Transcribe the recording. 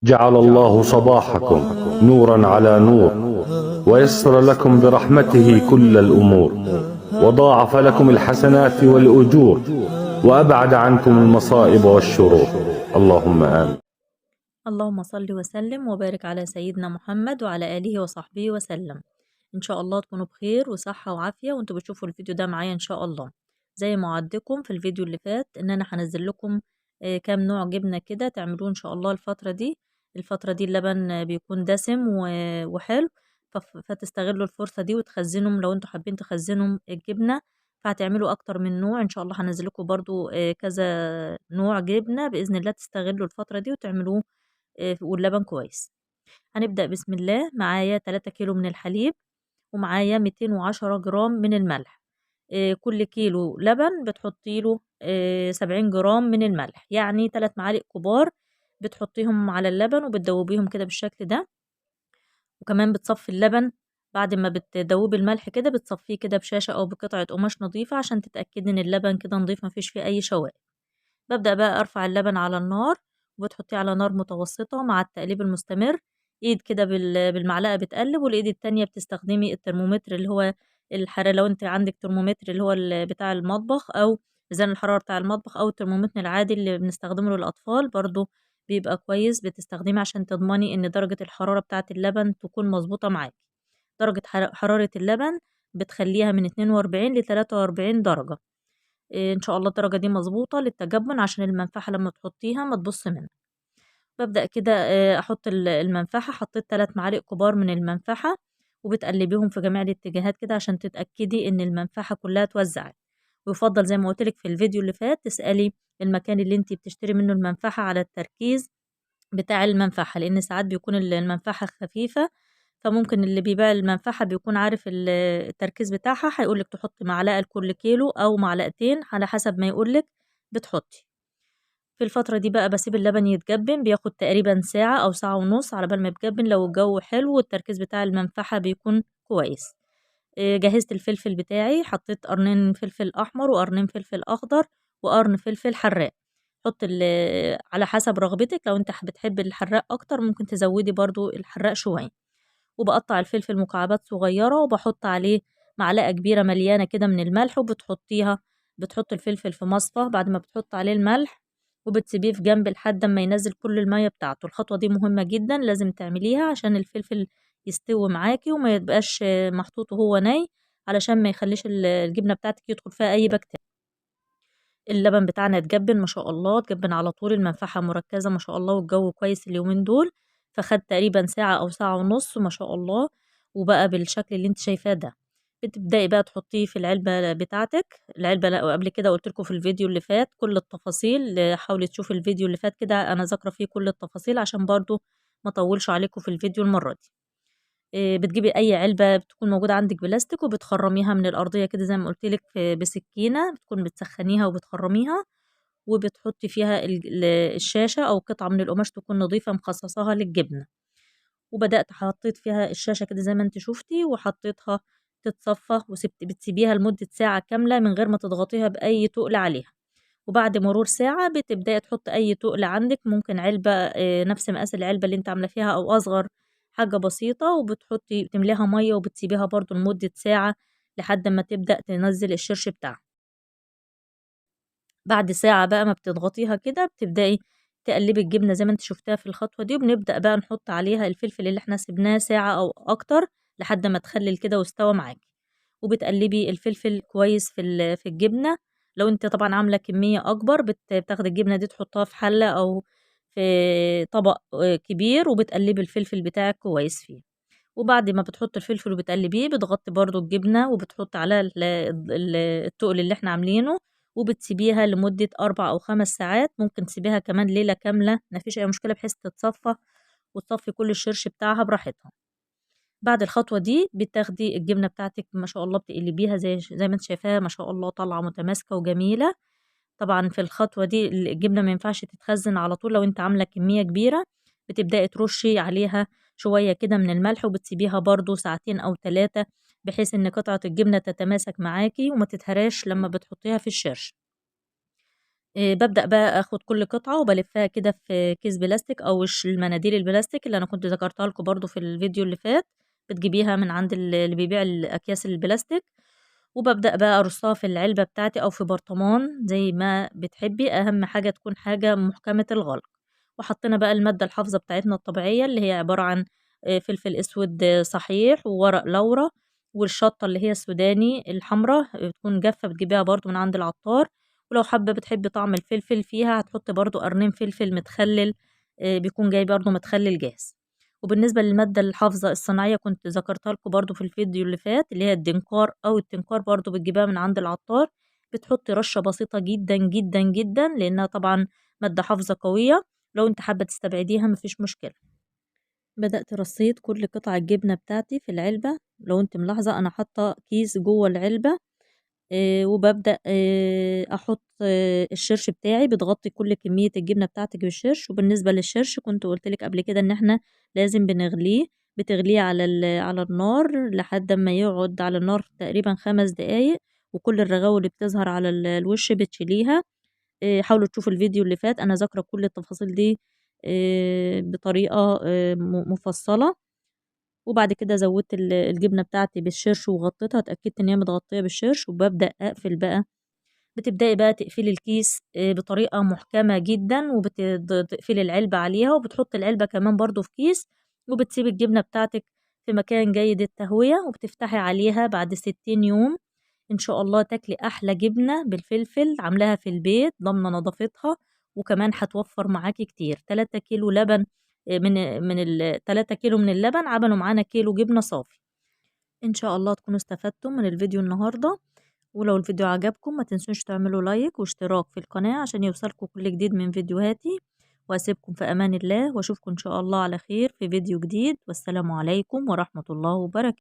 جعل الله صباحكم نورا على نور، ويسر لكم برحمته كل الأمور، وضاعف لكم الحسنات والأجور، وأبعد عنكم المصائب والشرور. اللهم آمين. اللهم صل وسلم وبارك على سيدنا محمد وعلى آله وصحبه وسلم. إن شاء الله تكونوا بخير وصحة وعافية وانتوا بتشوفوا الفيديو ده معايا إن شاء الله. زي ما وعدتكم في الفيديو اللي فات إن أنا هنزل لكم كام نوع جبنة كده تعملوه إن شاء الله الفترة دي اللبن بيكون دسم وحلو. فتستغلوا الفرصة دي وتخزنوا لو انتوا حابين تخزنوا الجبنة، فهتعملوا أكتر من نوع إن شاء الله. هنزل لكم برضو كذا نوع جبنة بإذن الله تستغلوا الفترة دي وتعملوه واللبن كويس. هنبدأ بسم الله. معايا 3 كيلو من الحليب، ومعايا 210 جرام من الملح. كل كيلو لبن بتحطي له 70 جرام من الملح، يعني 3 معالق كبار بتحطيهم على اللبن وبتدوبيهم كده بالشكل ده. وكمان بتصفي اللبن بعد ما بتدوبي الملح كده، بتصفيه كده بشاشة أو بقطعة قماش نظيفة عشان تتأكدي إن اللبن كده نظيف مفيش فيه أي شوائب. ببدأ بقى أرفع اللبن على النار وبتحطيه على نار متوسطة مع التقليب المستمر. ايد كده بالمعلقة بتقلب، والإيد التانية بتستخدمي الترمومتر اللي هو الحرارة، لو انت عندك ترمومتر اللي هو بتاع المطبخ أو ميزان الحرارة بتاع المطبخ، أو الترمومتر العادي اللي بنستخدمه للأطفال برضو بيبقى كويس بتستخدمي عشان تضمني ان درجة الحرارة بتاعة اللبن تكون مظبوطة معاكي. درجة حرارة اللبن بتخليها من 42 ل 43 درجة. إن شاء الله الدرجة دي مضبوطة للتجبن عشان المنفعة لمّا تحطيها ما تبُص منِّك. بابدأ كده أحط المنفعة، حطيت 3 معالق كبار من المنفعة وبتقلّبيهم في جميع الاتجاهات كده عشان تتأكدي إن المنفعة كلّها اتوزّعت. ويُفضّل زي ما قُلت لِك في الفيديو اللي فات تسألي المكان اللي أنتِ بتشتري منّه المنفعة على التركيز بتاع المنفعة، لإن ساعات بيكون المنفعة خفيفة، فممكن اللي بيبيع المنفعة بيكون عارف التركيز بتاعها، هيقول لِك تحطّي معلقة لكل كيلو أو معلقتين على حسب ما يقول لِك بتحطّي. في الفترة دي بقى باسيب اللبن يتجبّن، بياخد تقريبًا ساعة أو ساعة ونُص على بال ما يتجبّن لو الجو حلو والتركيز بتاع المنفعة بيكون كويس. جهّزت الفلفل بتاعي، حطّيت قرنين فلفل أحمر وقرنين فلفل أخضر وقرن فلفل حراق. حُط على حسب رغبتِك، لو أنتِ بتحبّي الحراق أكتر ممكن تزوّدي برضه الحراق شوية. وباقطّع الفلفل مكعبات صغيّرة وباحُط عليه معلقة كبيرة مليانة كده من الملح بتحُطّي الفلفل في مصفى بعد ما بتحُطّي عليه الملح، وبتسيبيه في جنب لحد أمّا ينزّل كل المَيّة بتاعته. الخطوة دي مهمة جدًا لازم تعمليها عشان الفلفل يستوي معاكِ وما يبقاش محطوط وهو ني، علشان ما يخلّيش الجبنة بتاعتِك يدخل فيها أي بكتيريا. اللبن بتاعنا اتجبّن ما شاء الله، اتجبّن على طول، المنفعة مركّزة ما شاء الله والجو كويس اليومين دول، فخَد تقريبًا ساعة أو ساعة ونُص ما شاء الله، وبقى بالشكل اللي أنتِ شايفاه ده. بتبدئي بقى تحطّيه في العلبة بتاعتِك. العلبة لأ، وقبل كده قُلت لكم في الفيديو اللي فات كل التفاصيل، حاولي تشوفي الفيديو اللي فات كده أنا ذاكرة فيه كل التفاصيل عشان برضه ما أطوّلش عليكم في الفيديو المرّة دي. بتجيبي أي علبة بتكون موجودة عندِك بلاستيك وبتخرّميها من الأرضية كده زي ما قُلت لِك بسكينة، بتكون بتسخّنيها وبتخرّميها، وبتحطّي فيها الشاشة أو قطعة من القماش تكون نضيفة مخصّصاها للجبنة. حطّيت فيها الشاشة كده زي ما أنتِ شُفتِ وحطّيتها تتصفّى بتسيبيها لمدة ساعة كاملة من غير ما تضغطيها بأي تُقل عليها. وبعد مرور ساعة بتبدئي تحطّي أي تُقل عندِك، ممكن علبة نفس مقاس العلبة اللي أنتِ عاملة فيها أو أصغر، حاجة بسيطة، بتمليها مَيّة وبتسيبيها برضه لمدة ساعة لحد أمّا تبدأ تنزّل الشرش بتاعها. بعد ساعة بقى ما بتضغطيها كده بتبدئي تقلّبي الجبنة زي ما أنتِ شُفتيها في الخطوة دي، وبنبدأ بقى نحُط عليها الفلفل اللي إحنا سِبناه ساعة أو أكتر لحد ما اتخلِّل كده واستوى معاكِ. وبتقلّبي الفلفل كويس في الجبنة. لو أنتِ طبعًا عاملة كمية أكبر بتاخدي الجبنة دي تحطّها في حلة أو في طبق كبير وبتقلّبي الفلفل بتاعِك كويس فيه. وبعد ما بتحطّي الفلفل وبتقلّبيه بتغطّي برضه الجبنة وبتحطّي عليها التُقل اللي إحنا عاملينه، وبتسيبيها لمدة 4 أو 5 ساعات، ممكن تسيبيها كمان ليلة كاملة ما فيش أي مشكلة بحيث تتصفّى وتصفّي كل الشِرش بتاعها براحتها. بعد الخطوة دي بتاخدي الجبنة بتاعتِك ما شاء الله بتقلبيها زي ما أنتِ شايفاها ما شاء الله طالعة متماسكة وجميلة. طبعًا في الخطوة دي الجبنة ما ينفعش تتخزّن على طول لو أنتِ عاملة كمية كبيرة، بتبدئي ترُشّي عليها شوية كده من الملح وبتسيبيها برضه ساعتين أو 3 بحيث إن قطعة الجبنة تتماسك معاكِ وما تتهراش لمّا بتحطّيها في الشِرش. ببدأ بقى آخد كل قطعة وبلفها كده في كيس بلاستيك أو المناديل البلاستيك اللي أنا كنت ذكرتها لكم برضو في الفيديو اللي فات، بتجيبيها من عند اللي بيبيع الأكياس البلاستيك، وببدأ بقى أرصها في العلبة بتاعتي أو في برطمان زي ما بتحبي، أهم حاجة تكون حاجة محكمة الغلق. وحطينا بقى المادة الحافظة بتاعتنا الطبيعية اللي هي عبارة عن فلفل أسود صحيح وورق لورا، والشطة اللي هي السوداني الحمراء بتكون جافة بتجيبيها برضو من عند العطار، ولو حابة بتحبي طعم الفلفل فيها هتحطي برضو قرنين فلفل متخلل، بيكون جاي برضو متخلل جاهز. وبالنسبة للمادة الحافظة الصناعية كنت ذكرتها لكم برضو في الفيديو اللي فات اللي هي الدنكار أو التنكار، برضو بتجيبها من عند العطار، بتحطي رشة بسيطة جدا جدا جدا لأنها طبعا مادة حافظة قوية، لو انت حابة تستبعديها مفيش مشكلة. بدأت رصيت كل قطع الجبنة بتاعتي في العلبة، لو انت ملاحظة أنا حاطة كيس جوه العلبة، وببدأ أحط الشرش بتاعي بتغطي كل كمية الجبنة بتاعتك بالشرش. وبالنسبة للشرش كنت قلتلك قبل كده إن احنا لازم بتغليه على النار لحد ما يقعد على النار تقريبا 5 دقايق، وكل الرغاوي اللي بتظهر على الوش بتشيليها. حاولوا تشوفوا الفيديو اللي فات أنا ذاكرة كل التفاصيل دي بطريقة مفصلة. وبعد كده زودت الجبنة بتاعتي بالشرش وغطيتها، اتأكدت ان هي متغطية بالشرش، وببدأ اقفل بقى. بتبدأي بقى تقفلي الكيس بطريقة محكمة جدا، وبتقفلي العلبة عليها، وبتحطي العلبة كمان برضو في كيس، وبتسيبي الجبنة بتاعتك في مكان جيد التهوية، وبتفتحي عليها بعد 60 يوم ان شاء الله تاكلي احلى جبنة بالفلفل عاملاها في البيت ضامنة نظافتها، وكمان هتوفر معاكي كتير. 3 كيلو لبن من ال 3 كيلو من اللبن عملوا معانا كيلو جبنة صافي. ان شاء الله تكونوا استفدتم من الفيديو النهاردة، ولو الفيديو عجبكم ما تنسوش تعملوا لايك واشتراك في القناة عشان يوصلكم كل جديد من فيديوهاتي. واسيبكم في امان الله، واشوفكم ان شاء الله على خير في فيديو جديد، والسلام عليكم ورحمة الله وبركاته.